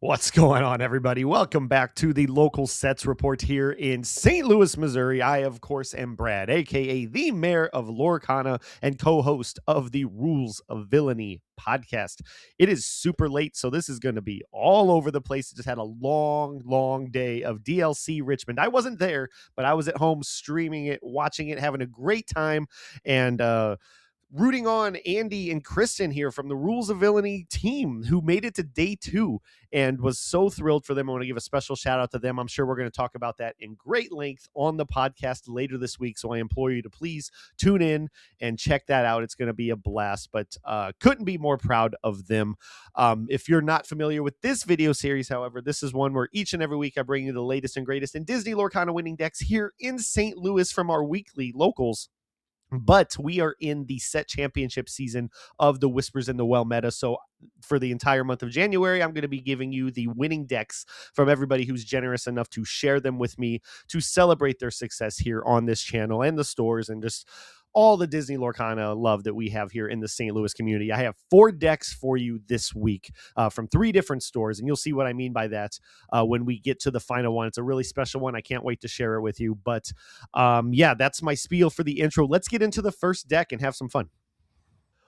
What's going on, everybody? Welcome back to the Local Sets Report here in St. Louis, Missouri. I, of course, am Brad, aka the Mayor of Lorcana and co-host of the Rules of Villainy podcast. It is super late, so this is going to be all over the place. It just had a long day of DLC Richmond. I wasn't there, but I was at home streaming it, watching it, having a great time, and rooting on Andy and Kristen here from the Rules of Villainy team who made it to day 2 and was so thrilled for them. I want to give a special shout out to them. I'm sure we're going to talk about that in great length on the podcast later this week. So I implore you to please tune in and check that out. It's going to be a blast, but couldn't be more proud of them. If you're not familiar with this video series, however, this is one where each and every week I bring you the latest and greatest in Disney Lorcana winning decks here in St. Louis from our weekly locals. But we are in the set championship season of the Whispers in the Well meta. So for the entire month of January, I'm going to be giving you the winning decks from everybody who's generous enough to share them with me to celebrate their success here on this channel and the stores and just all the Disney Lorcana love that we have here in the St. Louis community. I have 4 decks for you this week from 3 different stores, and you'll see what I mean by that when we get to the final one. It's a really special one. I can't wait to share it with you. But yeah, that's my spiel for the intro. Let's get into the first deck and have some fun.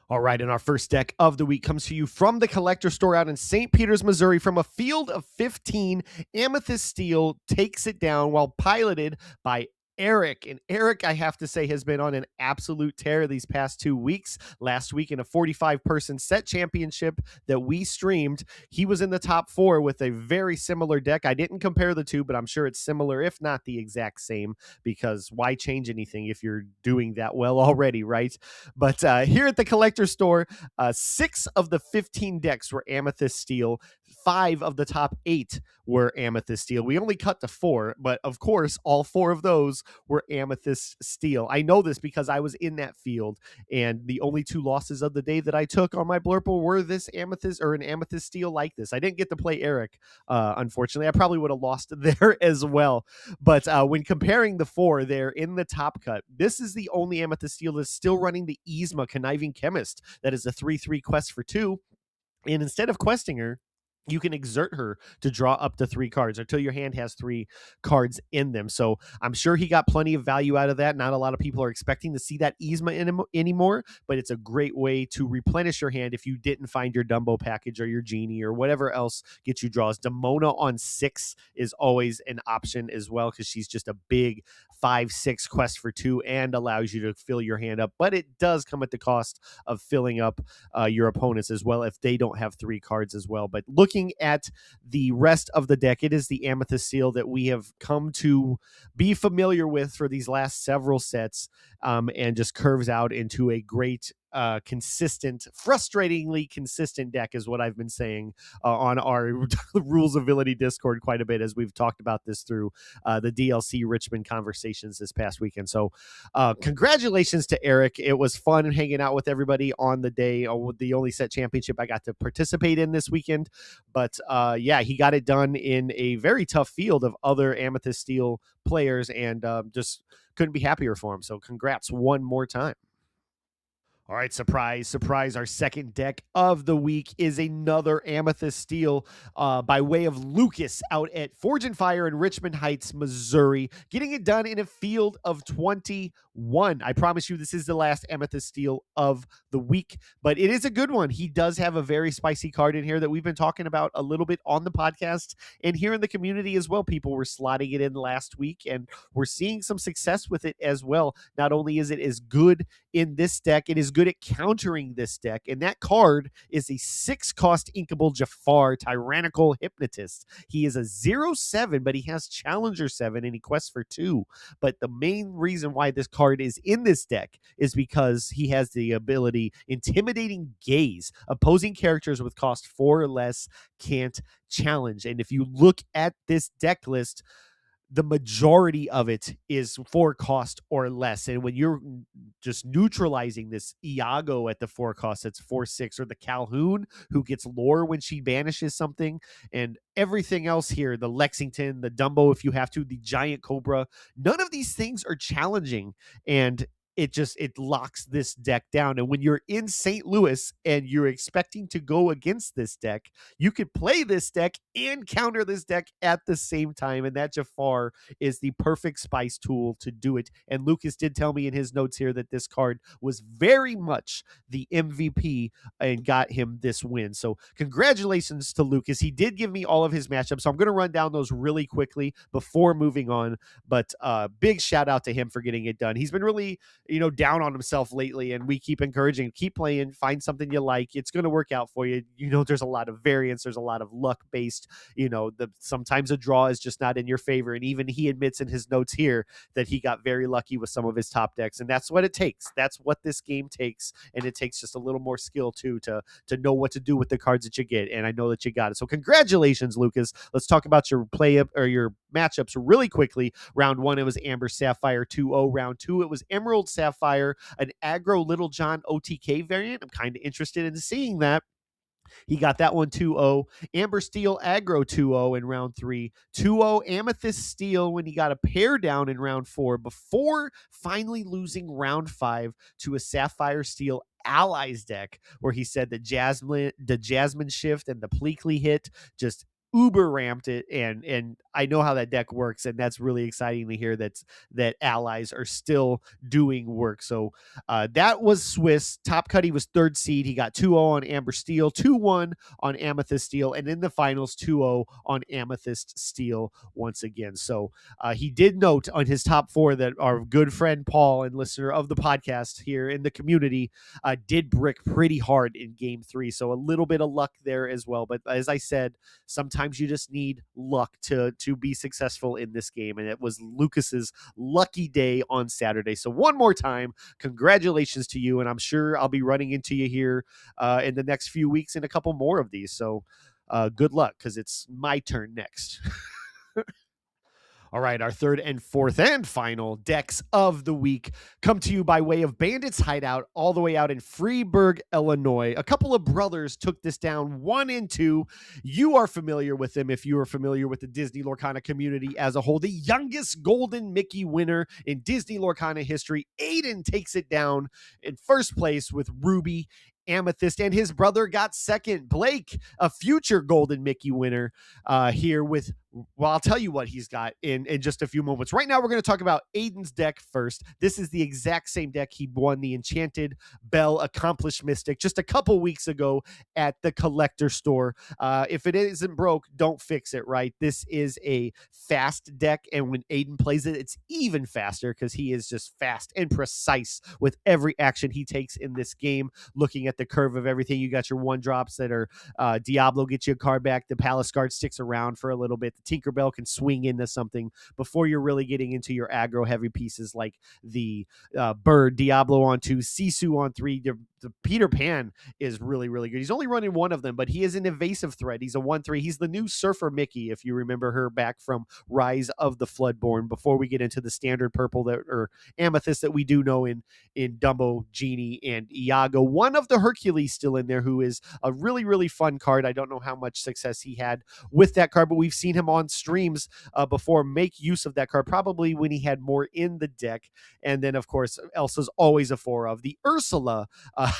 All right, and our first deck of the week comes to you from the Collector Store out in St. Peters, Missouri. From a field of 15, Amethyst Steel takes it down while piloted by Eric. And Eric, I have to say, has been on an absolute tear these past 2 weeks. Last week in a 45-person set championship that we streamed, he was in the top 4 with a very similar deck. I didn't compare the two, but I'm sure it's similar, if not the exact same, because why change anything if you're doing that well already, right? But here at the Collector Store, 6 of the 15 decks were Amethyst Steel. 5 of the top 8 were Amethyst Steel. We only cut to 4, but of course, all 4 of those were Amethyst Steel. I know this because I was in that field, and the only 2 losses of the day that I took on my blurple were this Amethyst or an Amethyst Steel like this. I didn't get to play Eric, unfortunately. I probably would have lost there as well. But when comparing the 4 there in the top cut, this is the only Amethyst Steel that's still running the Yzma Conniving Chemist. That is a 3/3 quest for 2. And instead of questing her, you can exert her to draw up to 3 cards until your hand has 3 cards in them. So I'm sure he got plenty of value out of that. Not a lot of people are expecting to see that Yzma anymore, but it's a great way to replenish your hand if you didn't find your Dumbo package or your Genie or whatever else gets you draws. Demona on 6 is always an option as well because she's just a big 5/6 quest for 2 and allows you to fill your hand up. But it does come at the cost of filling up your opponents as well if they don't have 3 cards as well. But looking at the rest of the deck, it is the Amethyst Steel that we have come to be familiar with for these last several sets, and just curves out into a great consistent, frustratingly consistent deck is what I've been saying on our Rules of Villainy Discord quite a bit as we've talked about this through the DLC Richmond conversations this past weekend. So congratulations to Eric. It was fun hanging out with everybody on the day, the only set championship I got to participate in this weekend. But yeah, he got it done in a very tough field of other Amethyst Steel players and just couldn't be happier for him. So congrats one more time. All right, surprise. Our second deck of the week is another Amethyst Steel by way of Lucas out at Forge and Fire in Richmond Heights, Missouri, getting it done in a field of 21. I promise you this is the last Amethyst Steel of the week, but it is a good one. He does have a very spicy card in here that we've been talking about a little bit on the podcast and here in the community as well. People were slotting it in last week, and we're seeing some success with it as well. Not only is it as good in this deck, it is good at countering this deck, and that card is a 6-cost Inkable Jafar, Tyrannical Hypnotist. He is a 0/7, but he has Challenger 7, and he quests for 2. But the main reason why this card is in this deck is because he has the ability Intimidating Gaze. Opposing characters with cost 4 or less can't challenge. And if you look at this deck list, the majority of it is 4 cost or less. And when you're just neutralizing this Iago at the 4 cost, it's 4/6, or the Calhoun who gets lore when she banishes something, and everything else here, the Lexington, the Dumbo if you have to, the Giant Cobra, none of these things are challenging. And it locks this deck down. And when you're in St. Louis and you're expecting to go against this deck, you could play this deck and counter this deck at the same time. And that Jafar is the perfect spice tool to do it. And Lucas did tell me in his notes here that this card was very much the MVP and got him this win. So congratulations to Lucas. He did give me all of his matchups. So I'm going to run down those really quickly before moving on. But big shout out to him for getting it done. He's been really, down on himself lately, and we keep encouraging, keep playing, find something you like. It's going to work out for you. There's a lot of variance. There's a lot of luck based, sometimes a draw is just not in your favor. And even he admits in his notes here that he got very lucky with some of his top decks. And that's what it takes. That's what this game takes. And it takes just a little more skill too, to know what to do with the cards that you get. And I know that you got it. So congratulations, Lucas. Let's talk about your play up or your matchups really quickly. Round 1, it was Amber Sapphire 2-0. Round 2, it was Emerald Sapphire, an aggro Little John OTK variant. I'm kind of interested in seeing that. He got that one 2-0. Amber Steel aggro 2-0 in round 3. 2-0 Amethyst Steel when he got a pair down in round 4 before finally losing round 5 to a Sapphire Steel Allies deck where he said that the Jasmine Shift and the Pleakley hit just uber ramped it, and I know how that deck works, and that's really exciting to hear that allies are still doing work. So that was Swiss. Top cut, he was 3rd seed. He got 2-0 on Amber Steel, 2-1 on Amethyst Steel, and in the finals 2-0 on Amethyst Steel once again. So he did note on his top 4 that our good friend Paul and listener of the podcast here in the community did brick pretty hard in game 3. So a little bit of luck there as well. But as I said, sometimes you just need luck to be successful in this game. And it was Lucas's lucky day on Saturday. So one more time, congratulations to you. And I'm sure I'll be running into you here in the next few weeks in a couple more of these. So good luck, because it's my turn next. All right, our third and fourth and final decks of the week come to you by way of Bandit's Hideout, all the way out in Freeburg, Illinois. A couple of brothers took this down 1 and 2. You are familiar with them if you are familiar with the Disney Lorcana community as a whole. The youngest Golden Mickey winner in Disney Lorcana history. Aiden takes it down in first place with Ruby Amethyst, and his brother got second. Blake, a future Golden Mickey winner, here with, well, I'll tell you what he's got in just a few moments. Right now, we're going to talk about Aiden's deck first. This is the exact same deck he won the Enchanted Bell Accomplished Mystic just a couple weeks ago at the collector store. If it isn't broke, don't fix it, right? This is a fast deck, and when Aiden plays it, it's even faster because he is just fast and precise with every action he takes in this game. Looking at the curve of everything, you got your 1-drops that are Diablo gets you a card back, the Palace Guard sticks around for a little bit, the Tinkerbell can swing into something before you're really getting into your aggro heavy pieces like the Bird, Diablo on 2, Sisu on 3. The Peter Pan is really, really good. He's only running one of them, but he is an evasive threat. He's a 1/3. He's the new Surfer Mickey, if you remember her back from Rise of the Floodborn, before we get into the standard purple or amethyst that we do know in Dumbo, Genie, and Iago. One of the Hercules still in there, who is a really, really fun card. I don't know how much success he had with that card, but we've seen him on streams before make use of that card, probably when he had more in the deck. And then, of course, Elsa's always a 4 of. The Ursula,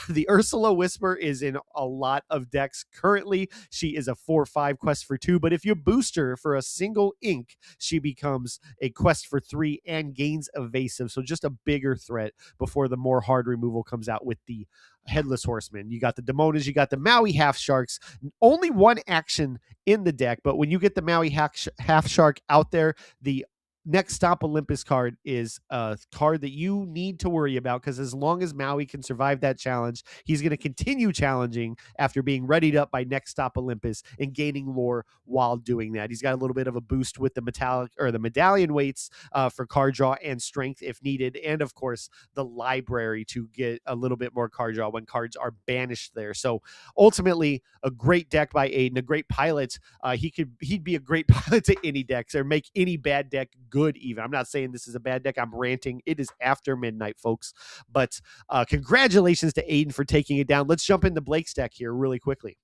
the Ursula Whisper is in a lot of decks currently. She is a 4/5 quest for 2, but if you boost her for a single ink, she becomes a quest for 3 and gains evasive. So just a bigger threat before the more hard removal comes out with the Headless Horseman. You got the Demonas, you got the Maui Half Sharks. Only one action in the deck, but when you get the Maui Half Shark out there, the Next Stop Olympus card is a card that you need to worry about, because as long as Maui can survive that challenge, he's going to continue challenging after being readied up by Next Stop Olympus and gaining lore while doing that. He's got a little bit of a boost with the metallic or the medallion weights for card draw and strength if needed, and of course the library to get a little bit more card draw when cards are banished there. So ultimately, a great deck by Aiden, a great pilot. He'd be a great pilot to any decks or make any bad deck good even. I'm not saying this is a bad deck. I'm ranting. It is after midnight, folks. But congratulations to Aiden for taking it down. Let's jump into Blake's deck here really quickly.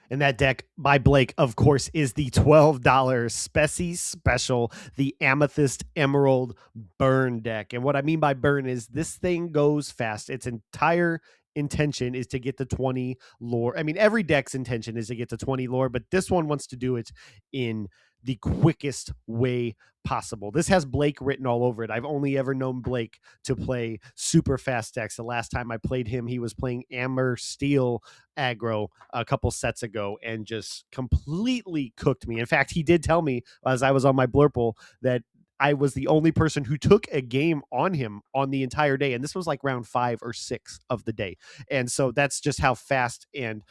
And that deck by Blake, of course, is the $12 Specie Special, the Amethyst Emerald Burn deck. And what I mean by burn is this thing goes fast. Its entire intention is to get to 20 lore. I mean, every deck's intention is to get to 20 lore, but this one wants to do it in the quickest way possible. This has Blake written all over it. I've only ever known Blake to play super fast decks. The last time I played him, he was playing Amber Steel aggro a couple sets ago and just completely cooked me. In fact, he did tell me as I was on my Blurple that I was the only person who took a game on him on the entire day. And this was like round 5 or 6 of the day. And so that's just how fast and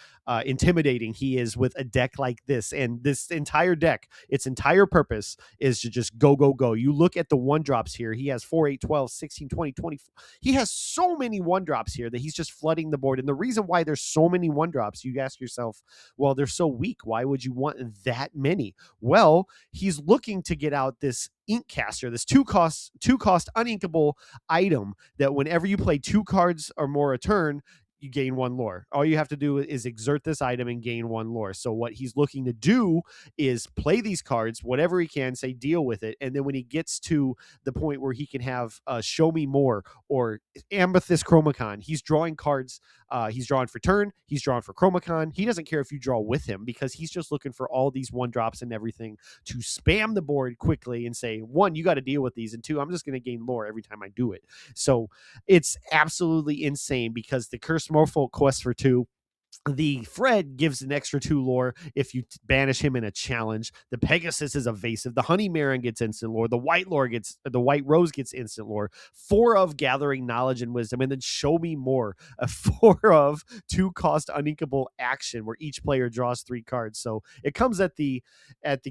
intimidating he is with a deck like this. And this entire deck, its entire purpose is to just go, go, go. You look at the 1-drops here. He has 4, 8, 12, 16, 20, 24. He has so many 1-drops here that he's just flooding the board. And the reason why there's so many 1-drops, you ask yourself, well, they're so weak. Why would you want that many? Well, he's looking to get out this Inkcaster, this two cost uninkable item that whenever you play 2 cards or more a turn, you gain 1 lore. All you have to do is exert this item and gain 1 lore. So what he's looking to do is play these cards, whatever he can, say deal with it. And then when he gets to the point where he can have Show Me More or Amethyst Chromacon, he's drawing cards. He's drawing for turn. He's drawing for Chromacon. He doesn't care if you draw with him because he's just looking for all these 1-drops and everything to spam the board quickly and say, 1, you got to deal with these. And 2, I'm just going to gain lore every time I do it. So it's absolutely insane because the Cursed Morphle quest for 2, the Fred gives an extra 2 lore if you banish him in a challenge. The Pegasus is evasive. The Honey Marin gets instant lore. The White Rose gets instant lore. 4 of Gathering Knowledge and Wisdom, and then Show Me More. A 4 of 2 cost uninkable action where each player draws 3 cards. So it comes at the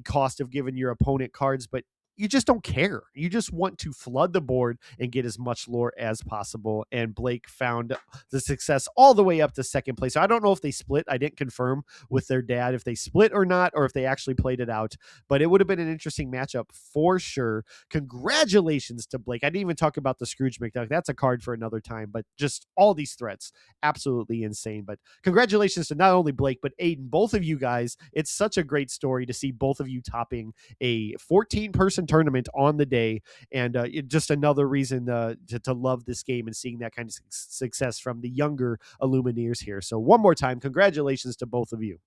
cost of giving your opponent cards, but you just don't care. You just want to flood the board and get as much lore as possible. And Blake found the success all the way up to second place. So I don't know if they split. I didn't confirm with their dad if they split or not, or if they actually played it out. But it would have been an interesting matchup for sure. Congratulations to Blake. I didn't even talk about the Scrooge McDuck. That's a card for another time. But just all these threats, absolutely insane. But congratulations to not only Blake, but Aiden. Both of you guys. It's such a great story to see both of you topping a 14-person tournament on the day, and just another reason to love this game and seeing that kind of success from the younger Illumineers here. So one more time, congratulations to both of you.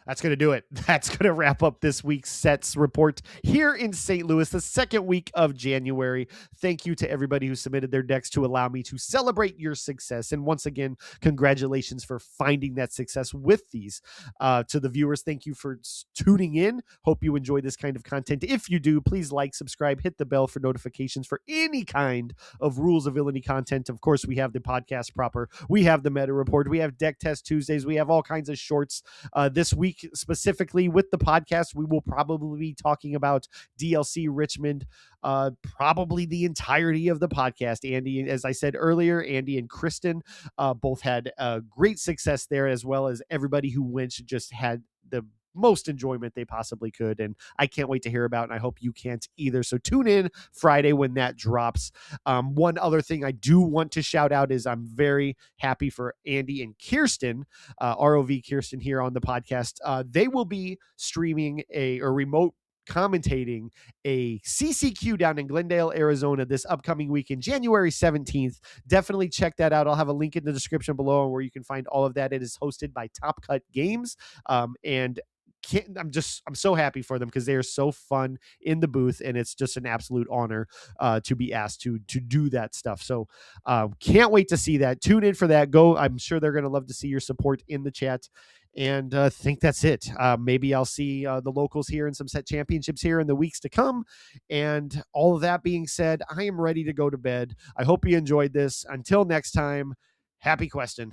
That's going to do it. That's going to wrap up this week's sets report here in St. Louis, the second week of January. Thank you to everybody who submitted their decks to allow me to celebrate your success. And once again, congratulations for finding that success with these. To the viewers, thank you for tuning in. Hope you enjoy this kind of content. If you do, please like, subscribe, hit the bell for notifications for any kind of Rules of Villainy content. Of course, we have the podcast proper. We have the Meta Report. We have Deck Test Tuesdays. We have all kinds of shorts. This week, specifically with the podcast, we will probably be talking about DLC Richmond, probably the entirety of the podcast. Andy, as I said earlier, Andy and Kristen both had great success there, as well as everybody who went just had the most enjoyment they possibly could, and I can't wait to hear about it, and I hope you can't either. So tune in Friday when that drops. One other thing I do want to shout out is I'm very happy for Andy and Kirsten, ROV Kirsten here on the podcast. They will be streaming or remote commentating a CCQ down in Glendale, Arizona this upcoming weekend, January 17th. Definitely check that out. I'll have a link in the description below where you can find all of that. It is hosted by Top Cut Games, and I'm so happy for them because they are so fun in the booth, and it's just an absolute honor to be asked to do that stuff. So can't wait to see that. Tune in for that. I'm sure they're going to love to see your support in the chat. And I think that's it. Maybe I'll see the locals here in some set championships here in the weeks to come. And all of that being said, I am ready to go to bed. I hope you enjoyed this. Until next time, happy questing.